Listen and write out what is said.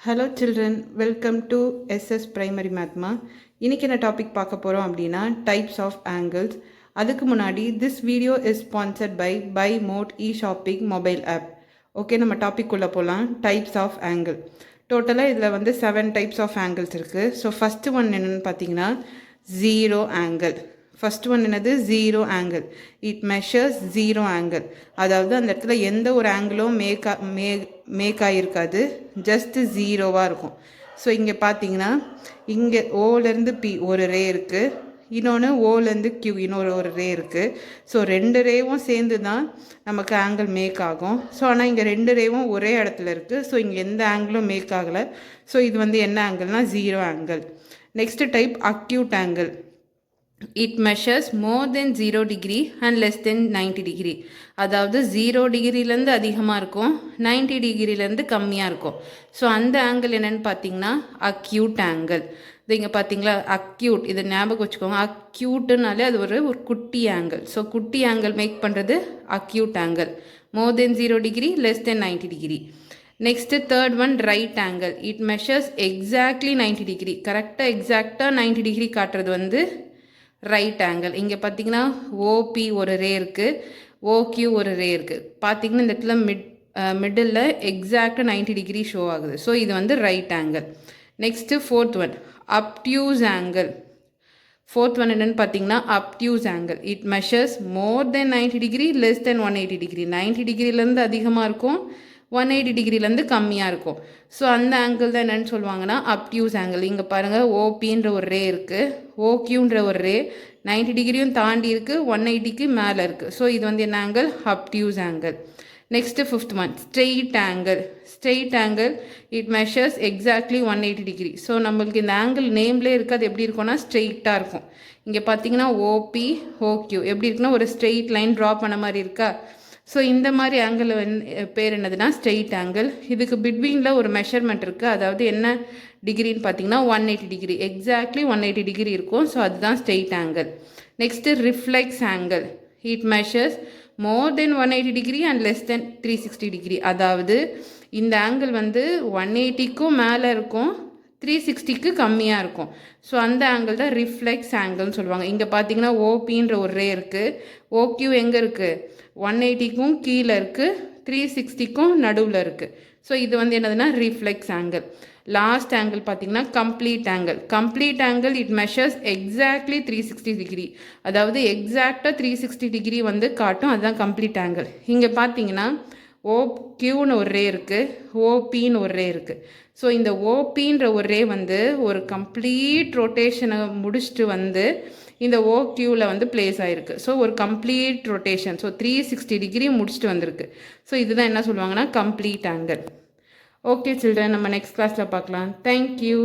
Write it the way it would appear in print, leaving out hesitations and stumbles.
Hello children, welcome to SS primary மேத்மா. இன்றைக்கி என்ன டாபிக் பார்க்க போகிறோம் அப்படின்னா டைப்ஸ் ஆஃப் ஆங்கிள்ஸ். அதுக்கு முன்னாடி this video is sponsored by mod shopping mobile app. Okay, நம்ம டாபிக் உள்ள போகலாம். Types of angle. டோட்டலாக இதில் வந்து 7 டைப்ஸ் ஆஃப் ஆங்கிள்ஸ் இருக்குது. ஸோ ஃபஸ்ட்டு ஒன் என்னென்னு பார்த்தீங்கன்னா ஜீரோ ஆங்கிள். ஃபஸ்ட் ஒன் என்னது? Zero angle. It measures zero angle. அதாவது அந்த இடத்துல எந்த ஒரு ஆங்கிளும் மேக் ஆகிருக்காது, ஜஸ்ட்டு ஜீரோவாக இருக்கும். ஸோ இங்கே பார்த்தீங்கன்னா இங்கே ஓலேருந்து பி ஒரு ரே இருக்குது, இன்னொன்று ஓலேருந்து கியூ இன்னொரு ரே இருக்குது. ஸோ 2 ரேவும் சேர்ந்து தான் நமக்கு ஆங்கிள் மேக் ஆகும். ஸோ ஆனால் இங்கே 2 ரேவும் ஒரே இடத்துல இருக்குது. ஸோ இங்கே எந்த ஆங்கிளும் மேக் ஆகலை. ஸோ இது வந்து என்ன ஆங்கிள்னால் zero angle. Next type acute angle. It measures more than 0 degree and less than 90 degree. அதாவது 0 டிகிரிலேருந்து அதிகமாக இருக்கும், 90 டிகிரிலேருந்து கம்மியாக இருக்கும். ஸோ அந்த ஆங்கிள் என்னென்னு பார்த்தீங்கன்னா அக்யூட் ஆங்கிள். இது இங்கே பார்த்தீங்களா அக்யூட், இதை ஞாபகம் வச்சுக்கோங்க. அக்யூட்டுனாலே அது ஒரு குட்டி ஆங்கிள். ஸோ குட்டி ஆங்கிள் மேக் பண்ணுறது acute angle. More then 0 degree, less than 90 degree. Next third one right angle. It measures exactly 90 degree. கரெக்டாக எக்ஸாக்டாக 90 டிகிரி காட்டுறது வந்து ரைட் ஆங்கிள். இங்கே பார்த்தீங்கன்னா ஓபி ஒரு ரே இருக்குது, ஓக்யூ ஒரு ரே இருக்குது. பார்த்தீங்கன்னா இந்த இடத்துல மிடில் எக்ஸாக்டாக 90 டிகிரி ஷோ ஆகுது. ஸோ இது வந்து right angle. Next fourth one obtuse angle. Fourth one என்னென்னு பார்த்தீங்கன்னா obtuse angle. It measures more then 90 degree, less than 180 degree. 90 டிகிரிலேருந்து அதிகமாக இருக்கும், 180 டிகிரிலேருந்து கம்மியாக இருக்கும். ஸோ அந்த ஆங்கிள் தான் என்னென்னு சொல்லுவாங்கன்னா அப்டியூஸ் ஆங்கிள். இங்கே பாருங்கள் ஓபின்ற ஒரு ரே இருக்குது, ஓக்யூன்ற ஒரு ரே 90 டிகிரியும் தாண்டி இருக்குது, 180க்கு மேலே இருக்குது. ஸோ இது வந்து என்ன angle? Obtuse angle. Next fifth one straight angle. Straight angle it measures exactly 180 degree. So நம்மளுக்கு இந்த ஆங்கிள் நேம்லேயே இருக்குது, அது எப்படி இருக்கும்னா ஸ்ட்ரெயிட்டாக இருக்கும். இங்கே பார்த்தீங்கன்னா ஓபி ஓக்யூ எப்படி இருக்குன்னா ஒரு ஸ்ட்ரெயிட் லைன் ட்ரா பண்ண மாதிரி இருக்கா. ஸோ இந்த மாதிரி ஆங்கிள் பேர் என்னதுன்னா ஸ்ட்ரெயிட் ஆங்கிள். இதுக்கு பிட்வீனில் ஒரு மெஷர்மெண்ட் இருக்குது, அதாவது என்ன டிகிரின்னு பார்த்தீங்கன்னா 180 டிகிரி, எக்ஸாக்ட்லி 180 டிகிரி இருக்கும். ஸோ அதுதான் straight angle. Next reflex angle. It measures more then 180 degree and less than 360 degree. அதாவது இந்த ஆங்கிள் வந்து 180க்கும் மேலே இருக்கும், 360க்கு கம்மியாக இருக்கும். ஸோ அந்த ஆங்கிள் தான் ரிஃப்ளெக்ஸ் ஆங்கிள்னு சொல்லுவாங்க. இங்கே பார்த்தீங்கன்னா ஓபின்ற ஒரு ரே இருக்குது, ஓக்யூ எங்கே இருக்குது? 180க்கும் கீழே இருக்குது, 360க்கும் நடுவில் இருக்குது. ஸோ இது வந்து என்னதுன்னா ரிஃப்ளெக்ஸ் ஆங்கிள். லாஸ்ட் ஆங்கிள் பார்த்தீங்கன்னா complete angle. Complete angle it measures exactly 360 degree. அதாவது எக்ஸாக்டாக 360 டிகிரி வந்து காட்டும், அதுதான் கம்ப்ளீட் ஆங்கிள். இங்கே பார்த்தீங்கன்னா ஓக்யூன்னு ஒரு ரே இருக்குது, ஓபின்னு ஒரு ரே இருக்குது. ஸோ இந்த ஓபின்ற ஒரு ரே வந்து ஒரு கம்ப்ளீட் ரொட்டேஷனை முடிச்சுட்டு வந்து இந்த ஓக்யூவில் வந்து பிளேஸ் ஆகிருக்கு. ஸோ ஒரு கம்ப்ளீட் ரொட்டேஷன், ஸோ 360 டிகிரி முடிச்சுட்டு வந்திருக்கு. ஸோ இதுதான் என்ன சொல்லுவாங்கன்னா கம்ப்ளீட் ஆங்கிள். ஓகே சில்ட்ரன், நம்ம நெக்ஸ்ட் கிளாஸில் பார்க்கலாம். தேங்க்யூ.